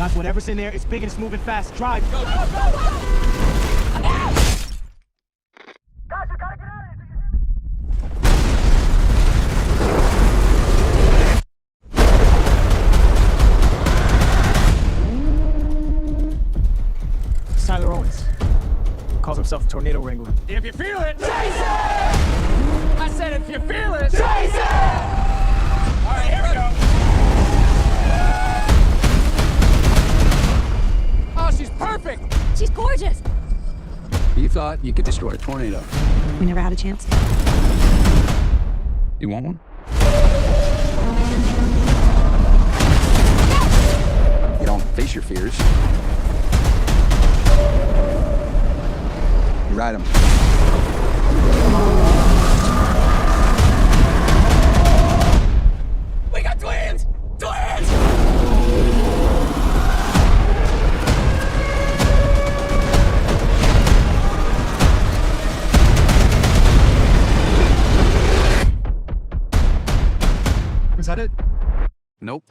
Got whatever's in there. It's big and it's moving fast. Drive. Go, go, go, go! Guys, we gotta get out of here. Tyler Owens. Calls himself a tornado wrangler. If you feel it, chase it! I said if you feel it, chase it! All right, here we go. Oh, she's perfect! She's gorgeous. You thought you could destroy a tornado. We never had a chance. You want one? You don't face your fears. You ride them. We got twins! Twins! Was that it? Nope.